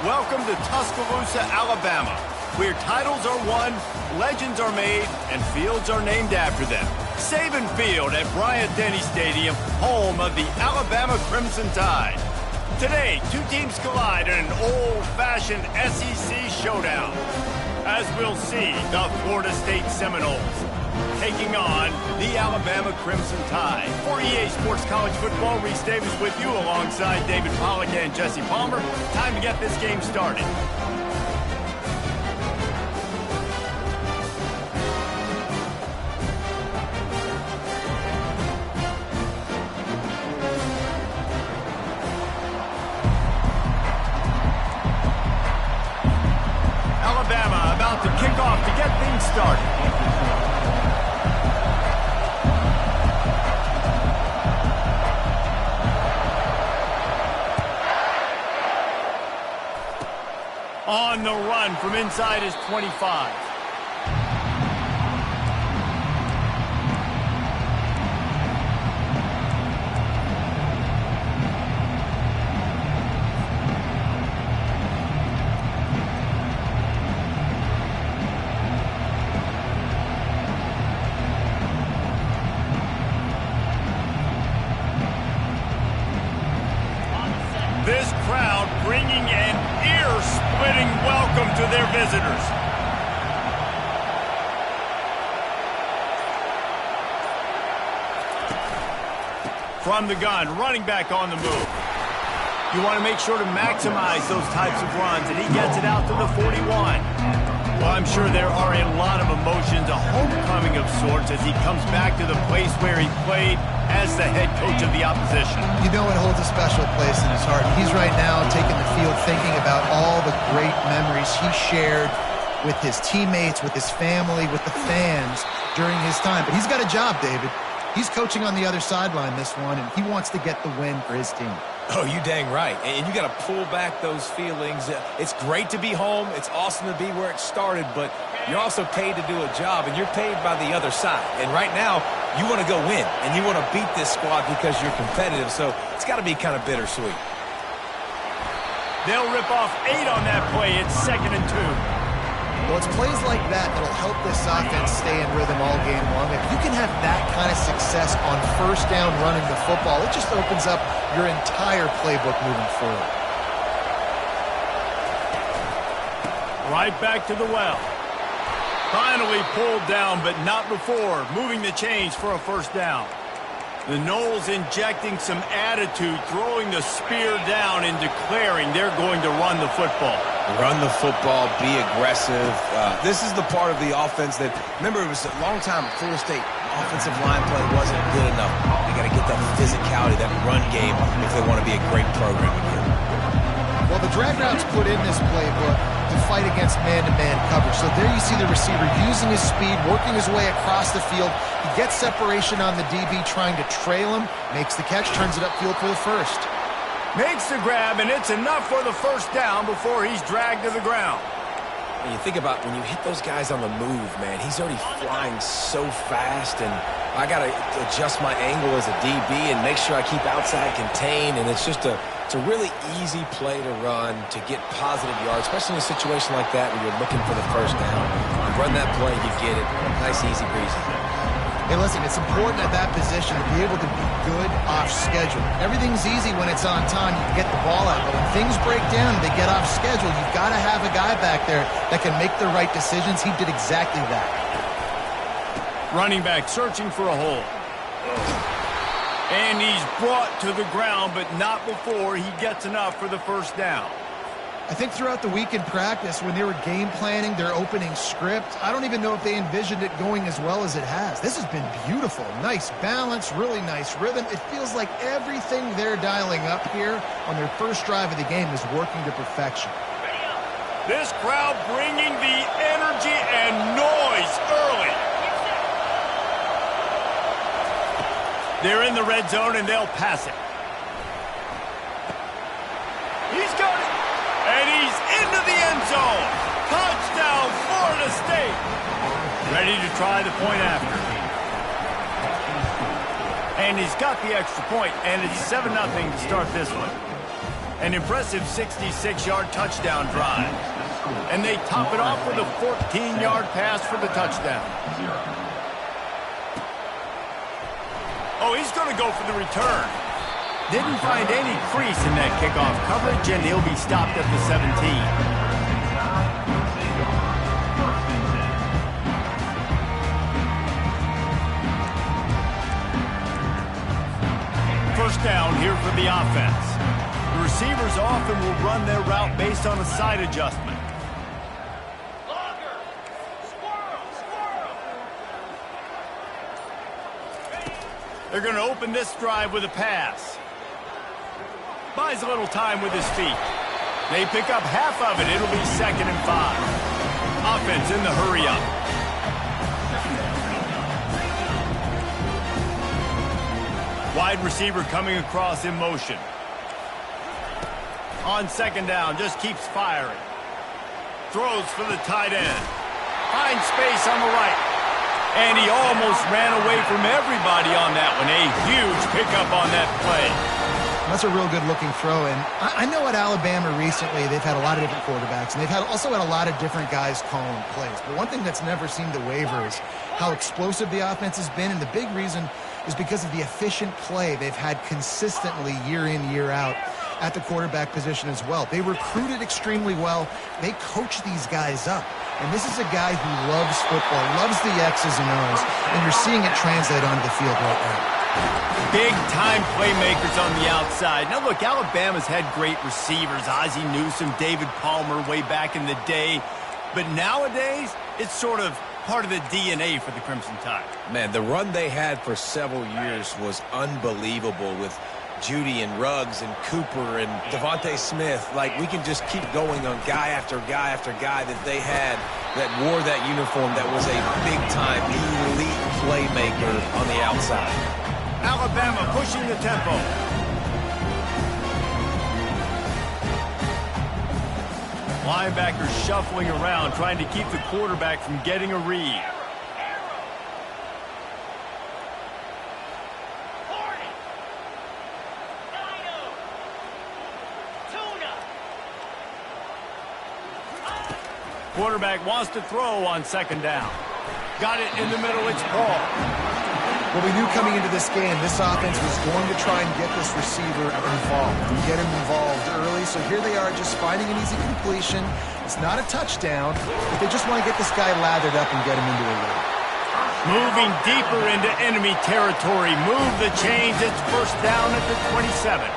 Welcome to Tuscaloosa, Alabama, where titles are won, legends are made, and fields are named after them. Saban Field at Bryant-Denny Stadium, home of the Alabama Crimson Tide. Today, two teams collide in an old-fashioned SEC showdown. As we'll see, the Florida State Seminoles taking on the Alabama Crimson Tide. For EA Sports College Football, Reese Davis with you alongside David Pollack and Jesse Palmer. Time to get this game started. Alabama about to kick off to get things started. On the run from inside his 25. This crowd bringing an ear-splitting welcome to their visitors. From the gun, running back on the move. You want to make sure to maximize those types of runs, and he gets it out to the 41. Well, I'm sure there are a lot of emotions, a homecoming of sorts, as he comes back to the place where he played as the head coach of the opposition. You know it holds a special place in his heart. He's right now taking the field thinking about all the great memories he shared with his teammates, with his family, with the fans during his time. But he's got a job, David. He's coaching on the other sideline this one, and he wants to get the win for his team. Oh, you dang right. And you got to pull back those feelings. It's great to be home. It's awesome to be where it started, but you're also paid to do a job, and you're paid by the other side. And right now, you want to go win, and you want to beat this squad because you're competitive, so it's got to be kind of bittersweet. They'll rip off 8 on that play. It's 2nd and 2. Well, it's plays like that that'll help this offense stay in rhythm all game long. If you can have that kind of success on first down running the football, it just opens up your entire playbook moving forward. Right back to the well. Finally pulled down, but not before moving the chains for a first down. The Noles injecting some attitude, throwing the spear down and declaring they're going to run the football. Run the football, be aggressive. This is the part of the offense that, remember, it was a long time Florida State offensive line play wasn't good enough. They got to get that physicality, that run game, if they want to be a great program again. Well, the drag routes put in this playbook to fight against man-to-man coverage. So there you see the receiver using his speed, working his way across the field. He gets separation on the DB, trying to trail him, makes the catch, turns it upfield for the first. Makes the grab, and it's enough for the first down before he's dragged to the ground. And you think about when you hit those guys on the move, man, he's already flying so fast, and I got to adjust my angle as a DB and make sure I keep outside contained, and it's just it's a really easy play to run to get positive yards, especially in a situation like that where you're looking for the first down. You run that play, you get it. Nice, easy breezy. Hey, listen, it's important at that position to be able to be good off schedule. Everything's easy when it's on time. You can get the ball out. But when things break down and they get off schedule, you've got to have a guy back there that can make the right decisions. He did exactly that. Running back searching for a hole. And he's brought to the ground, but not before he gets enough for the first down. I think throughout the week in practice, when they were game planning their opening script, I don't even know if they envisioned it going as well as it has. This has been beautiful. Nice balance, really nice rhythm. It feels like everything they're dialing up here on their first drive of the game is working to perfection. This crowd bringing the energy and noise early. They're in the red zone, and they'll pass it. He's got it. And he's into the end zone. Touchdown, Florida State. Ready to try the point after. And he's got the extra point, and it's 7-0 to start this one. An impressive 66-yard touchdown drive. And they top it off with a 14-yard pass for the touchdown. Oh, he's going to go for the return. Didn't find any crease in that kickoff coverage, and he'll be stopped at the 17. First down here for the offense. The receivers often will run their route based on a side adjustment. They're going to open this drive with a pass. Buys a little time with his feet. They pick up half of it. It'll be 2nd and 5. Offense in the hurry up. Wide receiver coming across in motion. On 2nd down, just keeps firing. Throws for the tight end. Finds space on the right. And he almost ran away from everybody on that one. A huge pickup on that play. That's a real good-looking throw. And I know at Alabama recently they've had a lot of different quarterbacks, and they've also had a lot of different guys calling plays. But one thing that's never seemed to waver is how explosive the offense has been, and the big reason is because of the efficient play they've had consistently year in, year out at the quarterback position as well. They recruited extremely well. They coach these guys up. And this is a guy who loves football, loves the X's and O's, and you're seeing it translate onto the field right now. Big-time playmakers on the outside. Now, look, Alabama's had great receivers. Ozzie Newsome, David Palmer way back in the day. But nowadays, it's sort of part of the DNA for the Crimson Tide. Man, the run they had for several years was unbelievable with Judy and Ruggs and Cooper and Devontae Smith. Like, we can just keep going on guy after guy after guy that they had that wore that uniform that was a big-time elite playmaker on the outside. Alabama pushing the tempo. Linebackers shuffling around, trying to keep the quarterback from getting a read. Quarterback wants to throw on 2nd down. Got it in the middle, it's Paul. Well, we knew coming into this game, this offense was going to try and get this receiver involved and get him involved early. So here they are just finding an easy completion. It's not a touchdown, but they just want to get this guy lathered up and get him into a lead. Moving deeper into enemy territory. Move the chains. It's 1st down at the 27.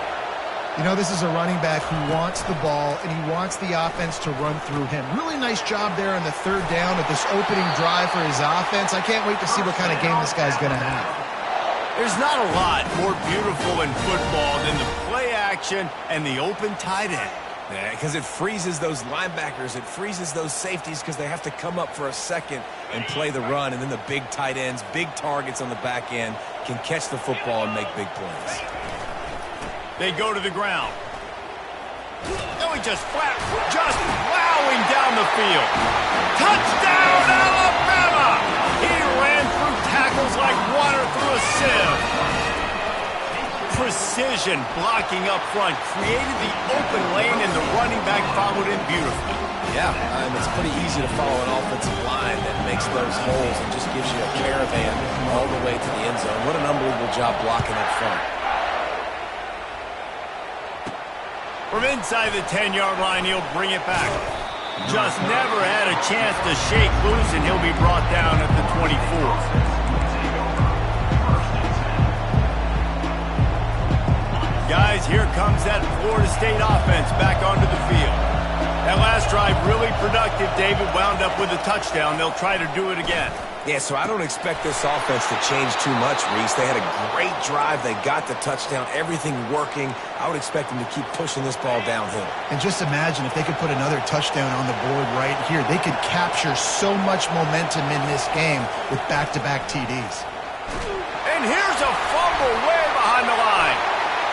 You know, this is a running back who wants the ball, and he wants the offense to run through him. Really nice job there on the 3rd down of this opening drive for his offense. I can't wait to see what kind of game this guy's going to have. There's not a lot more beautiful in football than the play action and the open tight end. Yeah, because it freezes those linebackers. It freezes those safeties because they have to come up for a second and play the run. And then the big tight ends, big targets on the back end can catch the football and make big plays. They go to the ground. No, he just plowing down the field. Touchdown, Alabama! He ran through tackles like water through a sieve. Precision blocking up front created the open lane, and the running back followed him beautifully. Yeah, it's pretty easy to follow an offensive line that makes those holes and just gives you a caravan all the way to the end zone. What an unbelievable job blocking up front. From inside the 10-yard line, he'll bring it back. Just never had a chance to shake loose, and he'll be brought down at the 24. Guys, here comes that Florida State offense back onto the field. That last drive really productive. David wound up with a touchdown. They'll try to do it again. Yeah, so I don't expect this offense to change too much, Reese. They had a great drive. They got the touchdown, everything working. I would expect them to keep pushing this ball downhill. And just imagine if they could put another touchdown on the board right here. They could capture so much momentum in this game with back-to-back TDs. And here's a fumble way behind the line.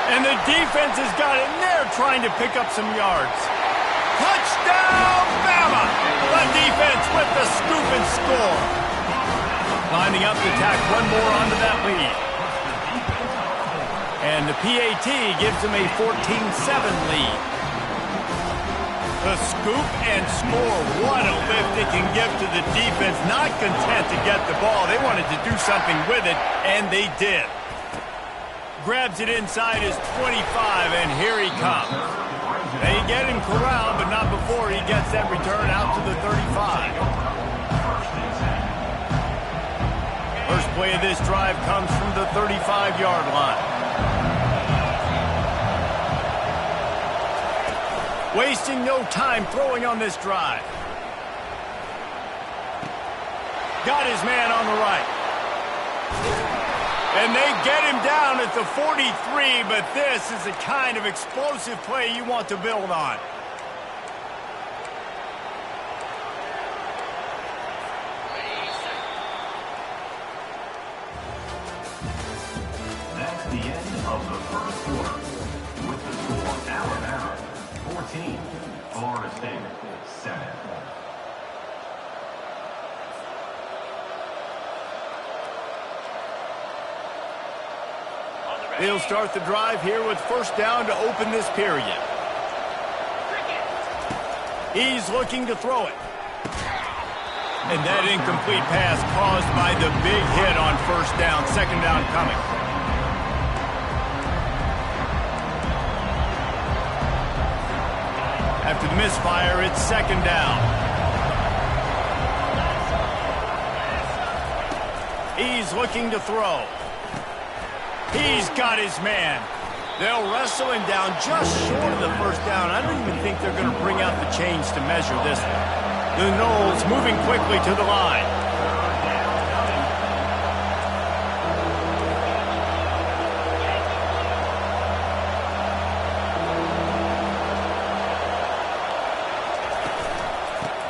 And the defense has got it, and they're trying to pick up some yards. Touchdown, Bama! The defense with the scoop and score. Lining up to tack one more onto that lead. And the PAT gives them a 14-7 lead. The scoop and score. What a lift it can give to the defense. Not content to get the ball. They wanted to do something with it, and they did. Grabs it inside his 25, and here he comes. They get him corralled, but not before he gets that return out to the 35. First play of this drive comes from the 35-yard line. Wasting no time throwing on this drive. Got his man on the right. And they get him down at the 43, but this is the kind of explosive play you want to build on. That's the end of the first quarter. With the score, Alabama 14, Florida State 7. They'll start the drive here with first down to open this period. He's looking to throw it. And that incomplete pass caused by the big hit on first down. Second down coming. After the misfire, it's second down. He's looking to throw. He's got his man. They'll wrestle him down just short of the first down. I don't even think they're going to bring out the chains to measure this one. The Noles moving quickly to the line.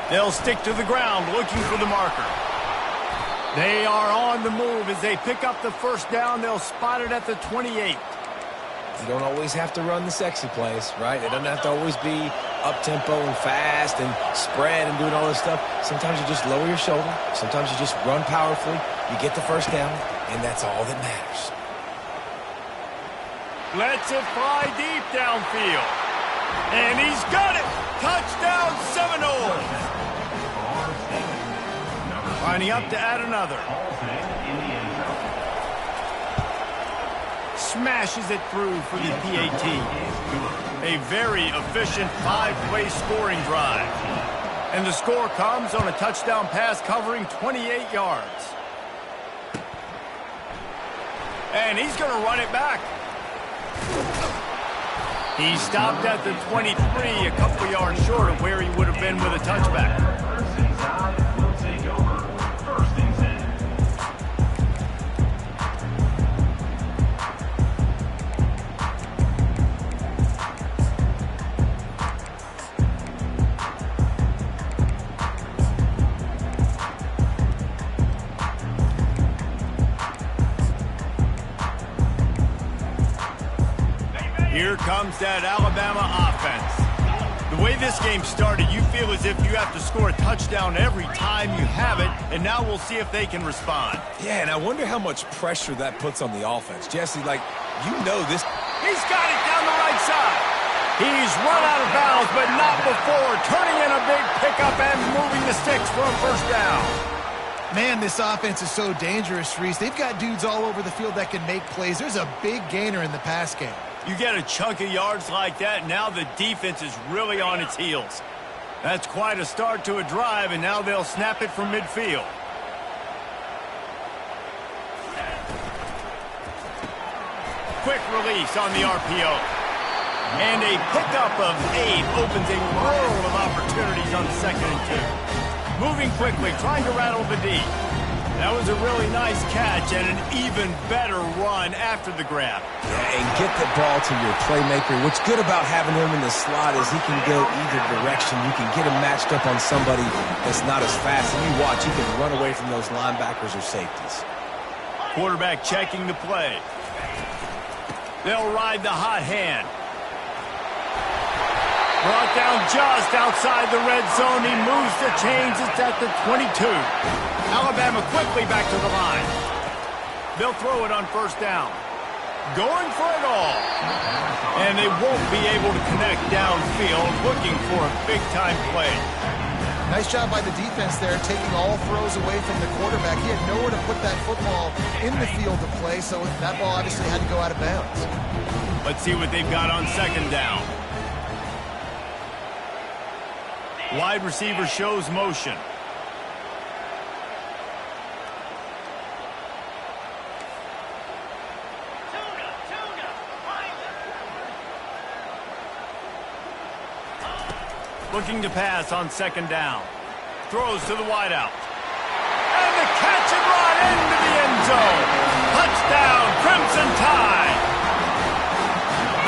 They'll stick to the ground looking for the marker. They are on the move as they pick up the first down. They'll spot it at the 28. You don't always have to run the sexy plays, right? It doesn't have to always be up-tempo and fast and spread and doing all this stuff. Sometimes you just lower your shoulder. Sometimes you just run powerfully. You get the first down, and that's all that matters. Lets it fly deep downfield. And he's got it. Touchdown Seminoles. Lining up to add another. Smashes it through for the PAT. A very efficient five-play scoring drive. And the score comes on a touchdown pass covering 28 yards. And he's going to run it back. He stopped at the 23, a couple yards short of where he would have been with a touchback. Here comes that Alabama offense. The way this game started, you feel as if you have to score a touchdown every time you have it, and now we'll see if they can respond. Yeah, and I wonder how much pressure that puts on the offense. Jesse, like, you know this. He's got it down the right side. He's run out of bounds, but not before. Turning in a big pickup and moving the sticks for a first down. Man, this offense is so dangerous, Reese. They've got dudes all over the field that can make plays. There's a big gainer in the pass game. You get a chunk of yards like that, now the defense is really on its heels. That's quite a start to a drive, and now they'll snap it from midfield. Quick release on the RPO. And a pickup of 8 opens a world of opportunities on 2nd and 2. Moving quickly, trying to rattle the D. That was a really nice catch and an even better run after the grab. Yeah, and get the ball to your playmaker. What's good about having him in the slot is he can go either direction. You can get him matched up on somebody that's not as fast. And you watch, he can run away from those linebackers or safeties. Quarterback checking the play. They'll ride the hot hand. Brought down just outside the red zone. He moves the chains. It's at the 22. Alabama quickly back to the line. They'll throw it on first down. going for it all. And they won't be able to connect downfield, looking for a big-time play. Nice job by the defense there, taking all throws away from the quarterback. He had nowhere to put that football in the field to play, so that ball obviously had to go out of bounds. Let's see what they've got on second down. Wide receiver shows motion. Looking to pass on second down. Throws to the wideout. And the catch and run into the end zone. Touchdown, Crimson Tide.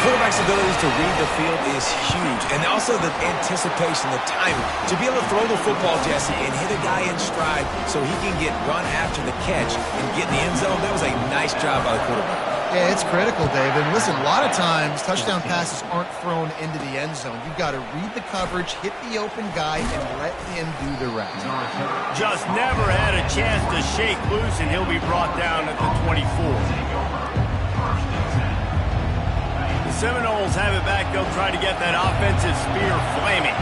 Quarterback's abilities to read the field is huge, and also the anticipation, the timing. To be able to throw the football, Jesse, and hit a guy in stride so he can get run after the catch and get in the end zone, that was a nice job by the quarterback. Yeah, it's critical, David. Listen, a lot of times touchdown passes aren't thrown into the end zone. You've got to read the coverage, hit the open guy, and let him do the rest. Just never had a chance to shake loose, and he'll be brought down at the 24. The Seminoles have it back. They'll try to get that offensive spear flaming.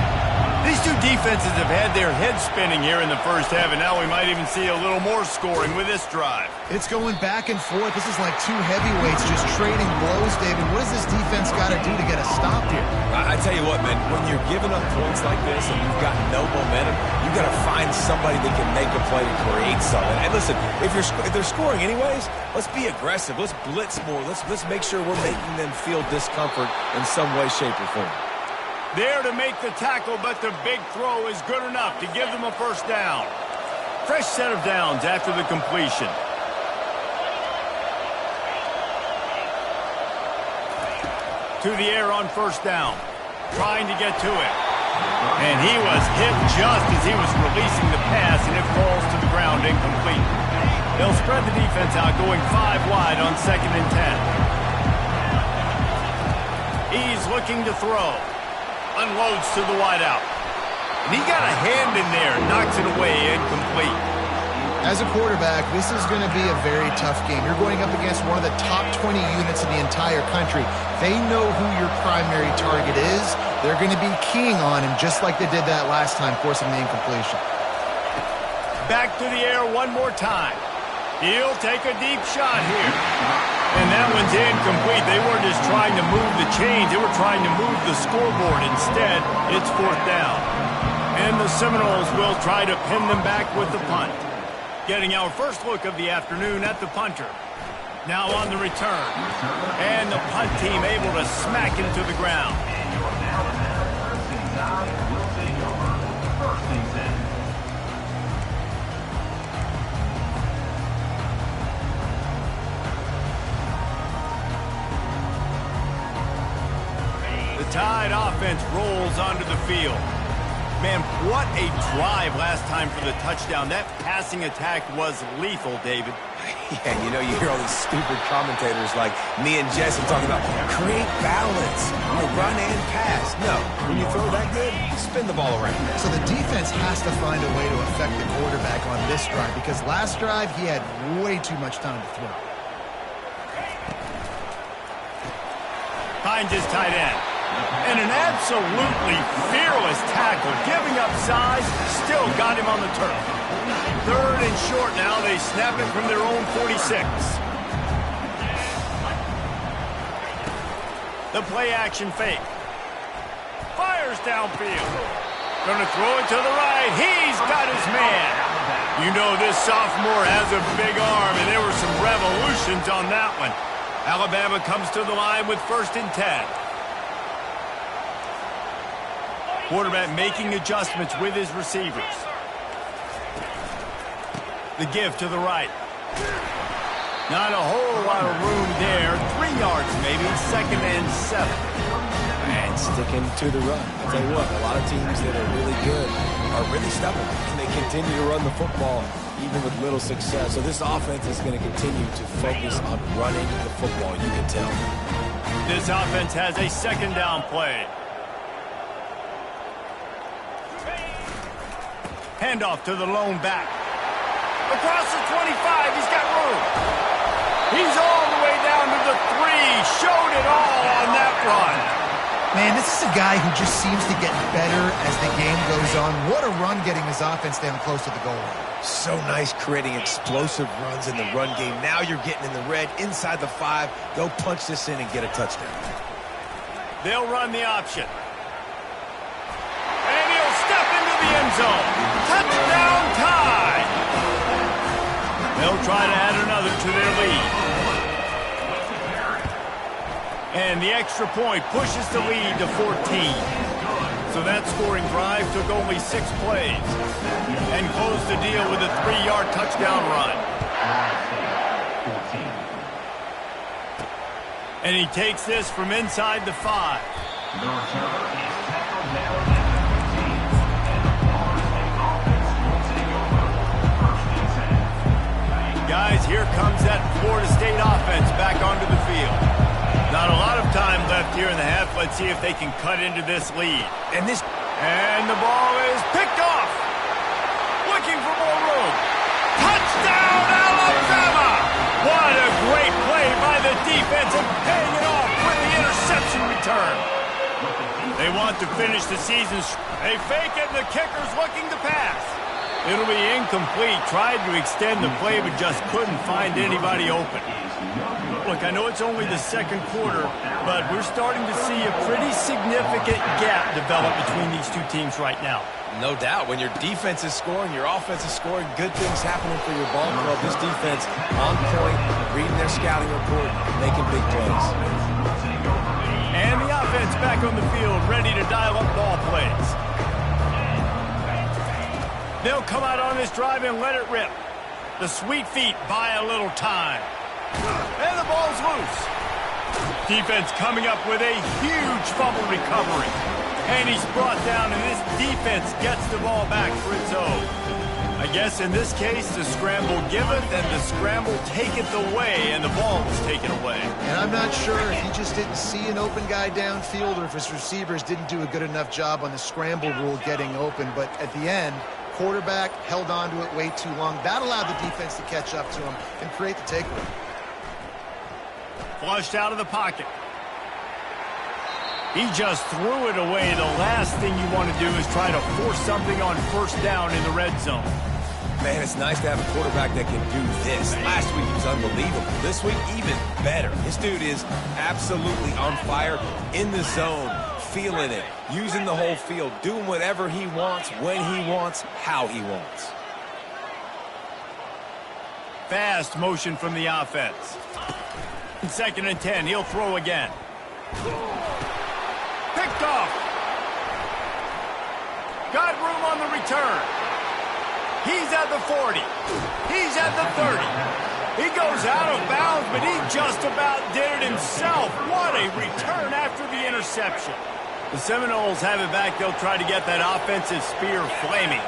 These two defenses have had their heads spinning here in the first half, and now we might even see a little more scoring with this drive. It's going back and forth. This is like two heavyweights just trading blows, David. What does this defense got to do to get a stop here? I tell you what, man, when you're giving up points like this and you've got no momentum, you've got to find somebody that can make a play to create something. And listen, if they're scoring anyways, let's be aggressive. Let's blitz more. Let's make sure we're making them feel discomfort in some way, shape, or form. There to make the tackle, but the big throw is good enough to give them a first down. Fresh set of downs after the completion. To the air on first down. Trying to get to it. And he was hit just as he was releasing the pass, and it falls to the ground incomplete. They'll spread the defense out, going 5 wide on second and 10. He's looking to throw. Unloads to the wideout. And he got a hand in there, knocks it away, incomplete. As a quarterback, this is going to be a very tough game. You're going up against one of the top 20 units in the entire country. They know who your primary target is. They're going to be keying on him just like they did that last time, forcing the incompletion. Back to the air one more time. He'll take a deep shot here. And that one's incomplete. They weren't just trying to move the chains. They were trying to move the scoreboard. Instead, it's fourth down. And the Seminoles will try to pin them back with the punt. Getting our first look of the afternoon at the punter. Now on the return. And the punt team able to smack him to the ground. Tide offense rolls onto the field. Man, what a drive last time for the touchdown. That passing attack was lethal, David. Yeah, you know, you hear all these stupid commentators like me and Jesse talking about create balance, run and pass. No, when you throw that good, spin the ball around. So the defense has to find a way to affect the quarterback on this drive because last drive he had way too much time to throw. Finds his tight end. And an absolutely fearless tackle, giving up size, still got him on the turf. Third and short now, they snap it from their own 46. The play action fake. Fires downfield. Gonna throw it to the right. He's got his man. You know this sophomore has a big arm, and there were some revolutions on that one. Alabama comes to the line with first and 10. Quarterback making adjustments with his receivers. The give to the right. Not a whole lot of room there. 3 yards maybe, second and 7. And sticking to the run. I'll tell you what, a lot of teams that are really good are really stubborn. And they continue to run the football even with little success. So this offense is going to continue to focus on running the football, you can tell. This offense has a second down play. Handoff to the lone back. Across the 25, he's got room. He's all the way down to the three. Showed it all on that run. Man, this is a guy who just seems to get better as the game goes on. What a run getting his offense down close to the goal line. So nice creating explosive runs in the run game. Now you're getting in the red, inside the 5. Go punch this in and get a touchdown. They'll run the option. And he'll step into the end zone. Touchdown tie. They'll try to add another to their lead. And the extra point pushes the lead to 14. So that scoring drive took only 6 plays and closed the deal with a 3-yard touchdown run. And he takes this from inside the 5. Guys, here comes that Florida State offense back onto the field. Not a lot of time left here in the half. Let's see if they can cut into this lead. And the ball is picked off. Looking for more room. Touchdown, Alabama! What a great play by the defense and paying it off with the interception return. They want to finish the season. They fake it, and the kicker's looking to pass. It'll be incomplete. Tried to extend the play, but just couldn't find anybody open. Look, I know it's only the second quarter, but we're starting to see a pretty significant gap develop between these two teams right now. No doubt. When your defense is scoring, your offense is scoring, good things happening for your ball club. This defense on point, reading their scouting report, making big plays. And the offense back on the field, ready to dial up ball plays. They'll come out on this drive and let it rip. The Sweet Feet buy a little time. And the ball's loose. Defense coming up with a huge fumble recovery. And he's brought down, and this defense gets the ball back for its own. I guess in this case, the scramble giveth and the scramble taketh away, and the ball was taken away. And I'm not sure if he just didn't see an open guy downfield or if his receivers didn't do a good enough job on the scramble rule getting open. But at the end, quarterback held on to it way too long. That allowed the defense to catch up to him and create the takeaway. Flushed out of the pocket. He just threw it away. The last thing you want to do is try to force something on first down in the red zone. Man, it's nice to have a quarterback that can do this. Last week he was unbelievable. This week, even better. This dude is absolutely on fire, in the zone, feeling it, using the whole field, doing whatever he wants, when he wants, how he wants. Fast motion from the offense. 2nd and 10, he'll throw again. Picked off. Got room on the return. He's at the 40. He's at the 30. He goes out of bounds, but he just about did it himself. What a return after the interception. The Seminoles have it back. They'll try to get that offensive spear flaming.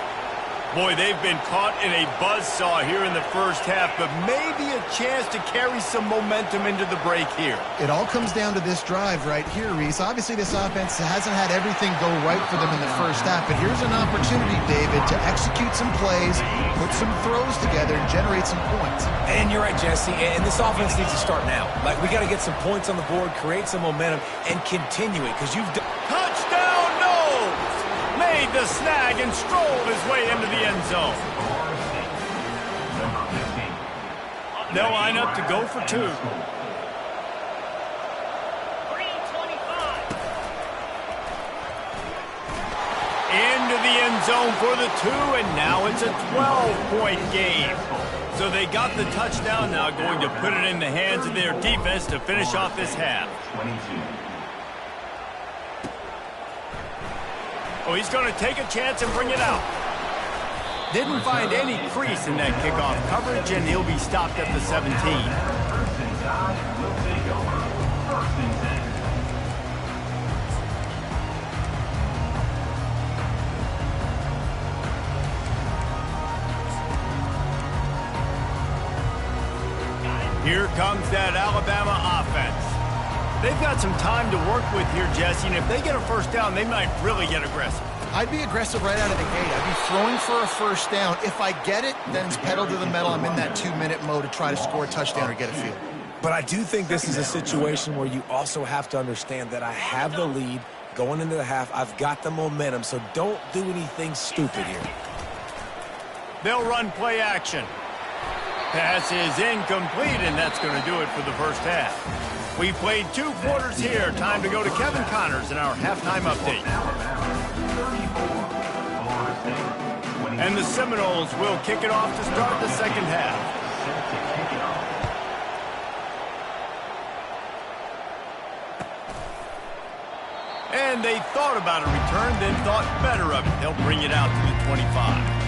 Boy, they've been caught in a buzzsaw here in the first half, but maybe a chance to carry some momentum into the break here. It all comes down to this drive right here, Reese. Obviously, this offense hasn't had everything go right for them in the first half, but here's an opportunity, David, to execute some plays, put some throws together, and generate some points. And you're right, Jesse, and this offense needs to start now. Like, we got to get some points on the board, create some momentum, and continue it, because you've done... Touchdown, Knowles! Made the snag and strolled his way into the end zone. They'll line up to go for 2. Into the end zone for the 2, and now it's a 12-point game. So they got the touchdown, now going to put it in the hands of their defense to finish off this half. Oh, he's going to take a chance and bring it out. Didn't find any crease in that kickoff coverage, and he'll be stopped at the 17. Here comes that Alabama offense. They've got some time to work with here, Jesse, and if they get a first down, they might really get aggressive. I'd be aggressive right out of the gate. I'd be throwing for a first down. If I get it, then it's pedal to the metal. I'm in that 2-minute mode to try to score a touchdown or get a field. But I do think this is a situation where you also have to understand that I have the lead going into the half. I've got the momentum, so don't do anything stupid here. They'll run play action. Pass is incomplete, and that's going to do it for the first half. We played 2 quarters here. Time to go to Kevin Connors in our halftime update. And the Seminoles will kick it off to start the second half. And they thought about a return, then thought better of it. They'll bring it out to the 25.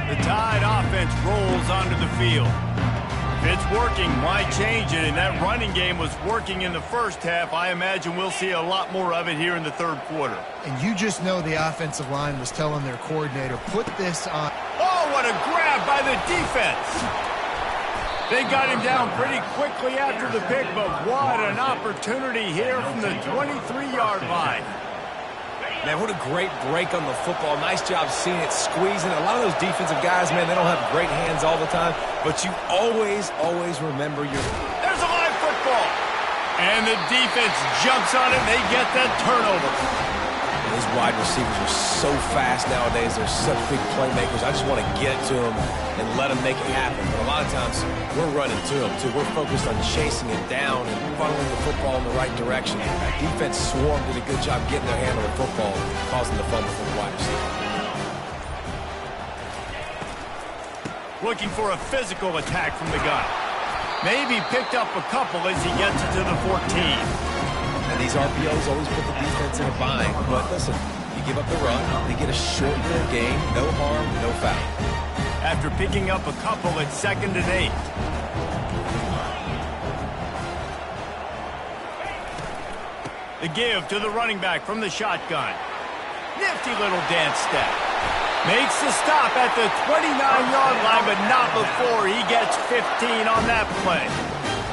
The Tide offense rolls onto the field. If it's working, why change it? And that running game was working in the first half. I imagine we'll see a lot more of it here in the third quarter. And you just know the offensive line was telling their coordinator, put this on. Oh, what a grab by the defense. They got him down pretty quickly after the pick, but what an opportunity here from the 23-yard line. Man, what a great break on the football. Nice job seeing it squeezing. A lot of those defensive guys, man, they don't have great hands all the time, but you always remember your... There's a live football. And the defense jumps on it, and they get that turnover. These wide receivers are so fast nowadays. They're such big playmakers. I just want to get it to them and let them make it happen. But a lot of times, we're running to them, too. We're focused on chasing it down and funneling the football in the right direction. That defense swarmed, did a good job getting their hand on the football, causing the fumble for the wide receiver. Looking for a physical attack from the gun. Maybe picked up a couple as he gets it to the 14. And these RPOs always put the defense in a bind. But listen, you give up the run, they get a short little gain, no harm, no foul. After picking up a couple, it's 2nd and 8. The give to the running back from the shotgun. Nifty little dance step. Makes the stop at the 29-yard line, but not before he gets 15 on that play.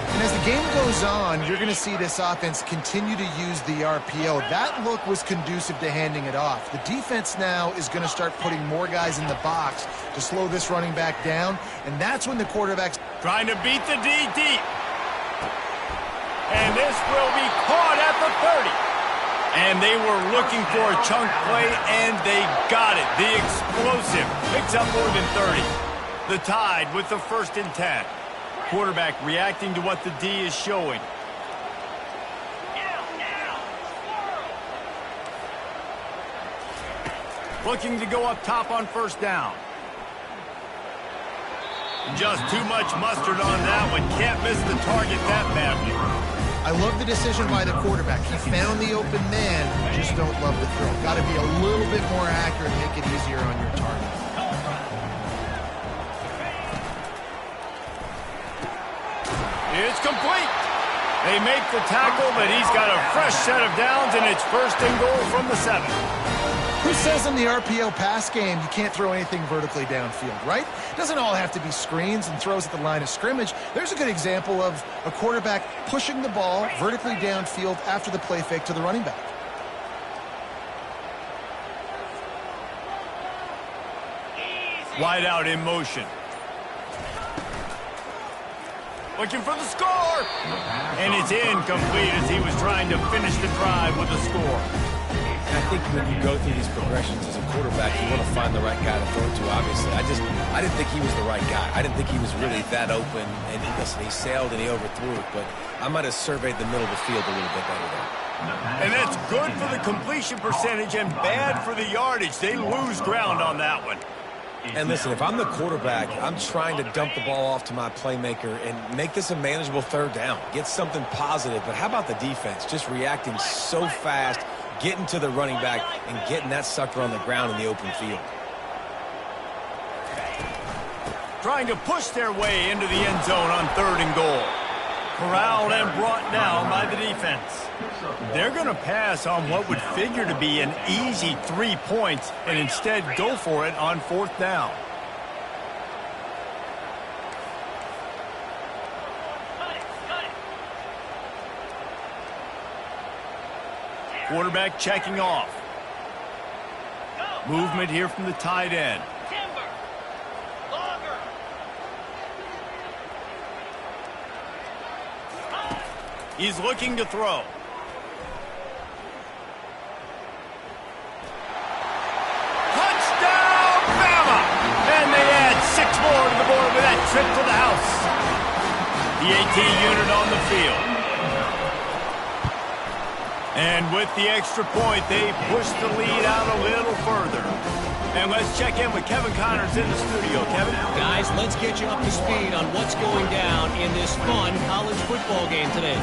And as the game goes on, you're going to see this offense continue to use the RPO. That look was conducive to handing it off. The defense now is going to start putting more guys in the box to slow this running back down, and that's when the quarterback's trying to beat the D deep. And this will be caught at the 30. And they were looking for a chunk play, and they got it. The explosive picks up more than 30. The Tide with the 1st and 10. Quarterback reacting to what the D is showing. Looking to go up top on 1st down. Just too much mustard on that one. Can't miss the target that badly. I love the decision by the quarterback. He found the open man, just don't love the throw. Got to be a little bit more accurate, make it easier on your target. It's complete. They make the tackle, but he's got a fresh set of downs, and it's 1st and goal from the 7. Who says in the RPO pass game you can't throw anything vertically downfield, right? It doesn't all have to be screens and throws at the line of scrimmage. There's a good example of a quarterback pushing the ball vertically downfield after the play fake to the running back. Wide out in motion. Looking for the score. And it's incomplete as he was trying to finish the drive with a score. I think when you go through these progressions as a quarterback, you want to find the right guy to throw to, obviously. I didn't think he was the right guy. I didn't think he was really that open. And listen, he sailed and he overthrew it, but I might have surveyed the middle of the field a little bit better there. And that's good for the completion percentage and bad for the yardage. They lose ground on that one. And listen, if I'm the quarterback, I'm trying to dump the ball off to my playmaker and make this a manageable 3rd down. Get something positive. But how about the defense? Just reacting so fast, getting to the running back, and getting that sucker on the ground in the open field. Trying to push their way into the end zone on 3rd and goal. Corralled and brought down by the defense. They're going to pass on what would figure to be an easy 3 points and instead go for it on 4th down. Quarterback checking off. Movement here from the tight end. He's looking to throw. Touchdown, Bama! And they add 6 more to the board with that trip to the house. The 18 unit on the field. And with the extra point, they push the lead out a little further. And let's check in with Kevin Connors in the studio. Kevin? Guys, let's get you up to speed on what's going down in this fun college football game today.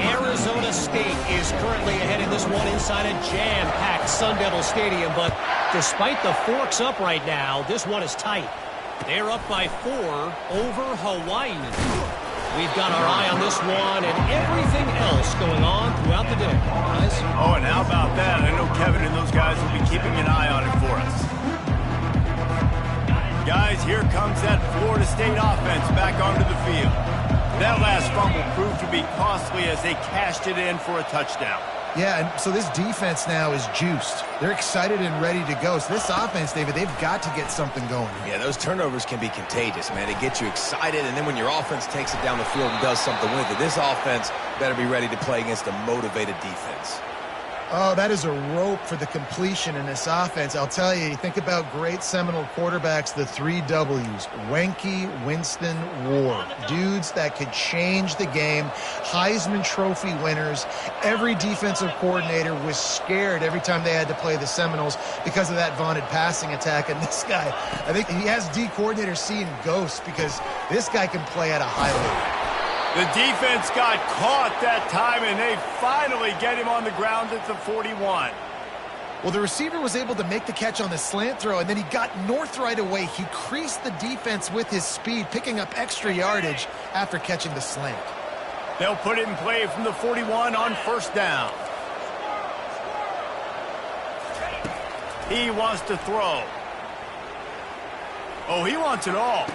Arizona State is currently ahead in this one inside a jam-packed Sun Devil Stadium, but despite the forks up right now, this one is tight. They're up by 4 over Hawaii. We've got our eye on this one and everything else going on throughout the day, guys. Oh, and how about that? I know Kevin and those guys will be keeping an eye on it for us. Guys, here comes that Florida State offense back onto the field. That last fumble proved to be costly as they cashed it in for a touchdown. Yeah, and so this defense now is juiced. They're excited and ready to go. So this offense, David, they've got to get something going. Yeah, those turnovers can be contagious, man. They get you excited, and then when your offense takes it down the field and does something with it, this offense better be ready to play against a motivated defense. Oh, that is a rope for the completion in this offense. I'll tell you, think about great Seminole quarterbacks, the 3 W's. Wenke, Winston, Ward. Dudes that could change the game. Heisman Trophy winners. Every defensive coordinator was scared every time they had to play the Seminoles because of that vaunted passing attack. And this guy, I think he has D coordinators seeing ghosts because this guy can play at a high level. The defense got caught that time, and they finally get him on the ground at the 41. Well, the receiver was able to make the catch on the slant throw, and then he got north right away. He creased the defense with his speed, picking up extra yardage after catching the slant. They'll put it in play from the 41 on first down. He wants to throw. Oh, he wants it all.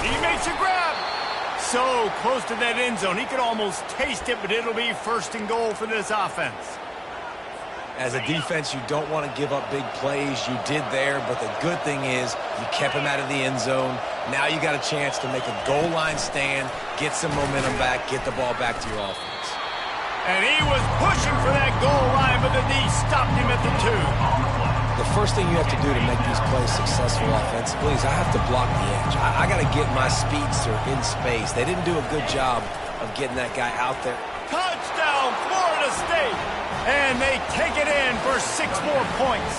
He makes a grab. So close to that end zone. He could almost taste it, but it'll be first and goal for this offense. As a defense, you don't want to give up big plays. You did there, but the good thing is you kept him out of the end zone. Now you got a chance to make a goal line stand, get some momentum back, get the ball back to your offense. And he was pushing for that goal line, but the D stopped him at the 2. The first thing you have to do to make these plays successful offensively is I have to block the edge. I got to get my speedster in space. They didn't do a good job of getting that guy out there. Touchdown, Florida State! And they take it in for 6 more points.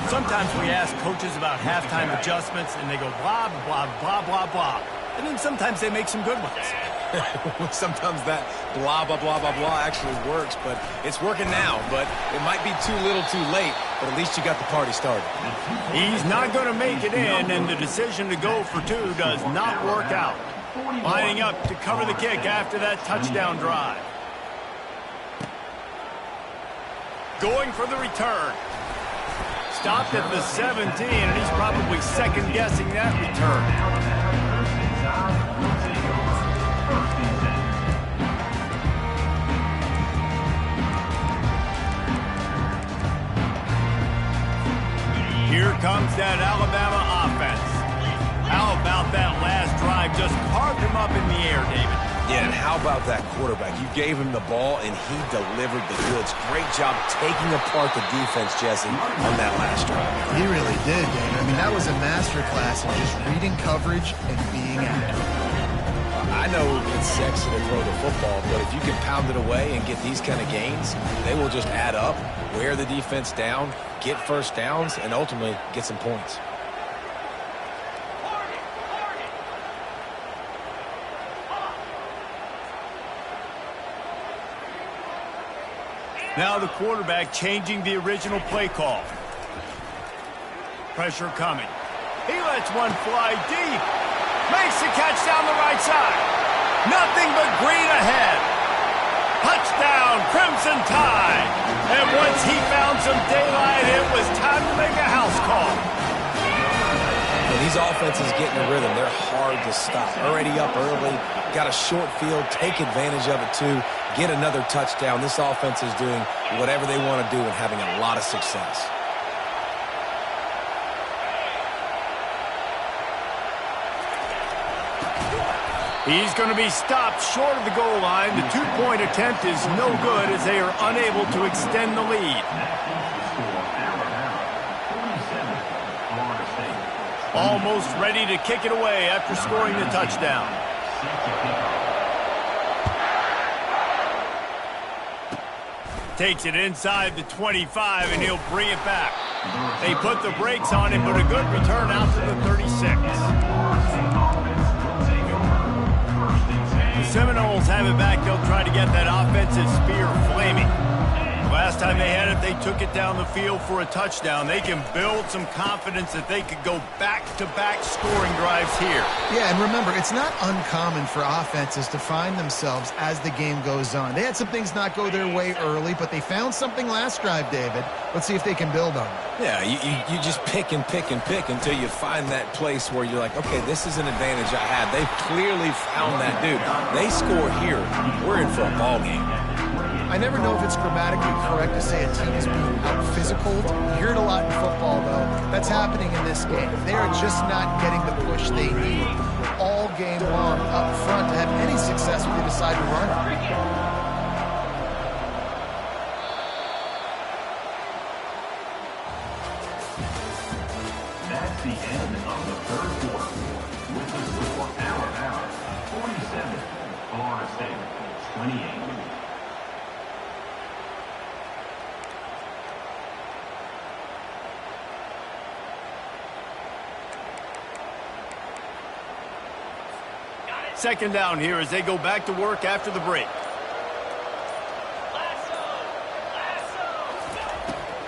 Sometimes we ask coaches about halftime adjustments, and they go blah, blah, blah, blah, blah. And then sometimes they make some good ones. Sometimes that blah, blah, blah, blah, blah actually works, but it's working now. But it might be too little too late, but at least you got the party started. He's not going to make it in, and the decision to go for 2 does not work out. Lining up to cover the kick after that touchdown drive. Going for the return. Stopped at the 17, and he's probably second-guessing that return. Here comes that Alabama offense. How about that last drive? Just carved him up in the air, David. Yeah, and how about that quarterback? You gave him the ball, and he delivered the goods. Great job taking apart the defense, Jesse, on that last drive. He really did, David. I mean, that was a masterclass of just reading coverage and being accurate. I know it's sexy to throw the football, but if you can pound it away and get these kind of gains, they will just add up, wear the defense down, get first downs, and ultimately get some points. Now the quarterback changing the original play call. Pressure coming. He lets one fly deep. Makes the catch down the right side. Nothing but green ahead. Touchdown, Crimson Tide. And once he found some daylight, it was time to make a house call. When these offenses get in a rhythm, they're hard to stop. Already up early, got a short field, take advantage of it too, get another touchdown. This offense is doing whatever they want to do and having a lot of success. He's going to be stopped short of the goal line. The two-point attempt is no good as they are unable to extend the lead. Almost ready to kick it away after scoring the touchdown. Takes it inside the 25, and he'll bring it back. They put the brakes on him, but a good return out to the 36. The Seminoles have it back. They'll try to get that offensive spear flaming. Last time they had it, they took it down the field for a touchdown. They can build some confidence that they could go back-to-back scoring drives here. Yeah, and remember, it's not uncommon for offenses to find themselves as the game goes on. They had some things not go their way early, but they found something last drive, David. Let's see if they can build on it. Yeah, you just pick and pick and pick until you find that place where you're like, okay, this is an advantage I have. They've clearly found that dude. They score here, we're in for a ball game. I never know if it's grammatically correct to say a team is being out-physicaled. You hear it a lot in football, though. That's happening in this game. They are just not getting the push they need all game long up front to have any success when they decide to run it. That's the end of the third quarter. With the score, Alabama 47, Florida State 28. Second down here as they go back to work after the break.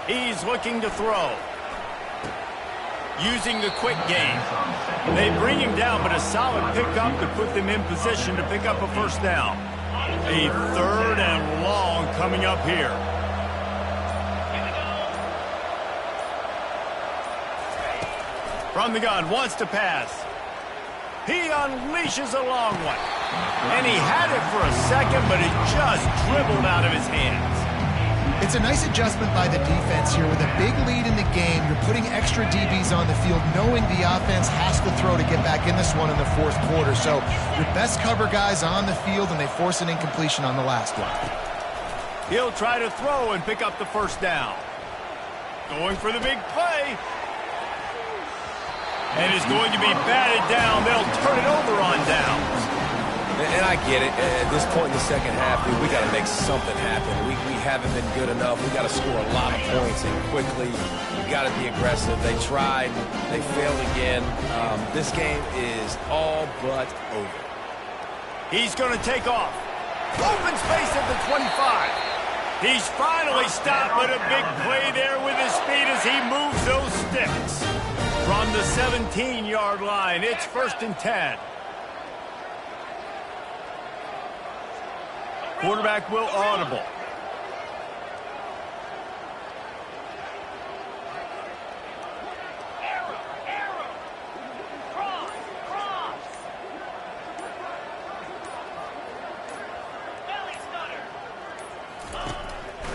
He's looking to throw. Using the quick game. They bring him down, but a solid pickup to put them in position to pick up a first down. A third and long coming up here. From the gun, wants to pass. He unleashes a long one. And he had it for a second, but it just dribbled out of his hands. It's a nice adjustment by the defense here. With a big lead in the game, you're putting extra DBs on the field, knowing the offense has to throw to get back in this one in the fourth quarter. So your best cover guys on the field, and they force an incompletion on the last one. He'll try to throw and pick up the first down. Going for the big play. And is going to be batted down. They'll turn it over on downs. And I get it. At this point in the second half, dude, we got to make something happen. We haven't been good enough. We got to score a lot of points and quickly. We got to be aggressive. They tried. They failed again. This game is all but over. He's going to take off. Open space at the 25. He's finally stopped, but a big play there with his feet as he moves those sticks. From the 17-yard line, it's 1st and 10. Quarterback will audible.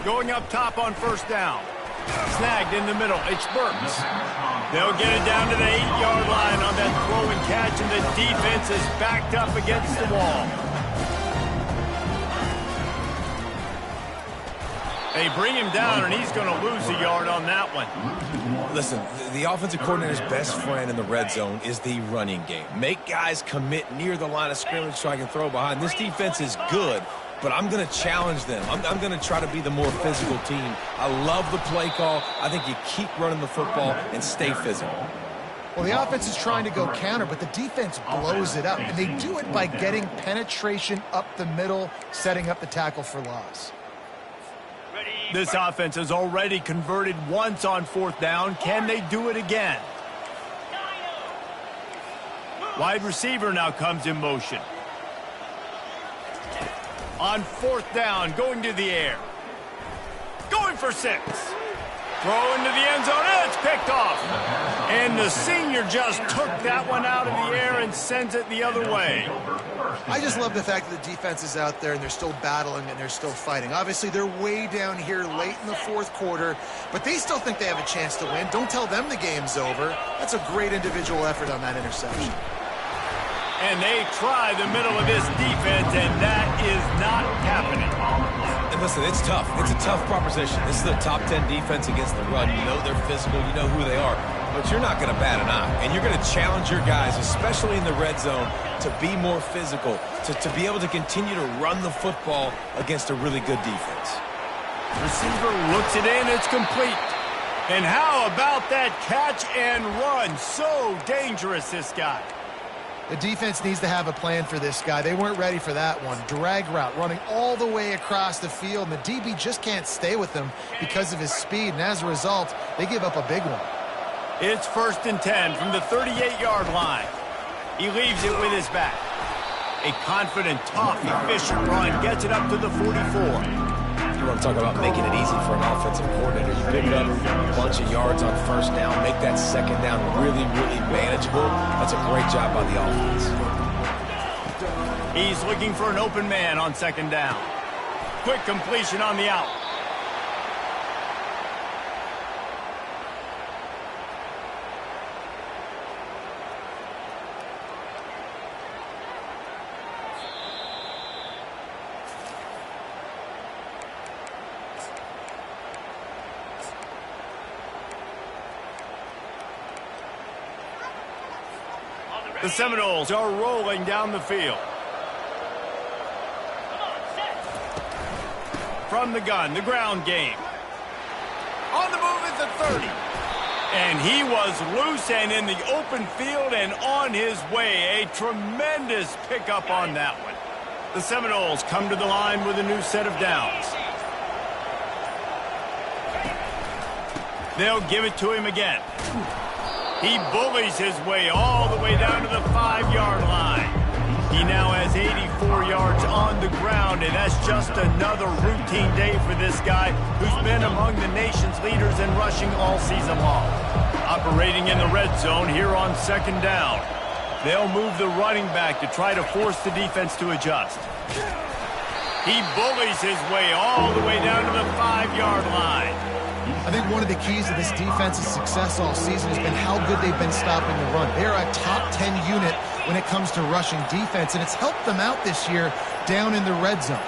Going up top on first down. Snagged in the middle. It's Burks. They'll get it down to the 8-yard line on that throw and catch, and the defense is backed up against the wall. They bring him down, and he's going to lose a yard on that one. Listen, the offensive coordinator's best friend in the red zone is the running game. Make guys commit near the line of scrimmage so I can throw behind. This defense is good, but I'm going to challenge them. I'm going to try to be the more physical team. I love the play call. I think you keep running the football and stay physical. Well, the offense is trying to go counter, but the defense blows it up. And they do it by getting penetration up the middle, setting up the tackle for loss. This offense has already converted once on fourth down. Can they do it again? Wide receiver now comes in motion. On fourth down, going to the air. Going for 6. Throw into the end zone, and it's picked off. And the senior just took that one out of the air and sends it the other way. I just love the fact that the defense is out there and they're still battling and they're still fighting. Obviously, they're way down here late in the fourth quarter, but they still think they have a chance to win. Don't tell them the game's over. That's a great individual effort on that interception. And they try the middle of this defense, and that is not happening. And listen, it's tough. It's a tough proposition. This is a top 10 defense against the run. You know they're physical. You know who they are. But you're not going to bat an eye. And you're going to challenge your guys, especially in the red zone, to be more physical, to be able to continue to run the football against a really good defense. Receiver looks it in. It's complete. And how about that catch and run? So dangerous, this guy. The defense needs to have a plan for this guy. They weren't ready for that one. Drag route running all the way across the field, and the DB just can't stay with him because of his speed, and as a result, they give up a big one. It's 1st and 10 from the 38-yard line. He leaves it with his back. A confident, tough, efficient run gets it up to the 44. You want to talk about making it easy for an offensive coordinator. You pick up a bunch of yards on 1st down, make that 2nd down really, really manageable. That's a great job by the offense. He's looking for an open man on 2nd down. Quick completion on the out. The Seminoles are rolling down the field. From the gun, the ground game. On the move at the 30. And he was loose and in the open field and on his way. A tremendous pickup on that one. The Seminoles come to the line with a new set of downs. They'll give it to him again. He bullies his way all the way down to the 5-yard line. He now has 84 yards on the ground, and that's just another routine day for this guy who's been among the nation's leaders in rushing all season long. Operating in the red zone here on 2nd down. They'll move the running back to try to force the defense to adjust. He bullies his way all the way down to the 5-yard line. I think one of the keys to this defense's success all season has been how good they've been stopping the run. They're a top 10 unit when it comes to rushing defense, and it's helped them out this year down in the red zone.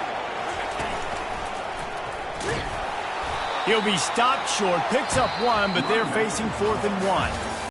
He'll be stopped short, picks up one, but they're facing 4th and 1.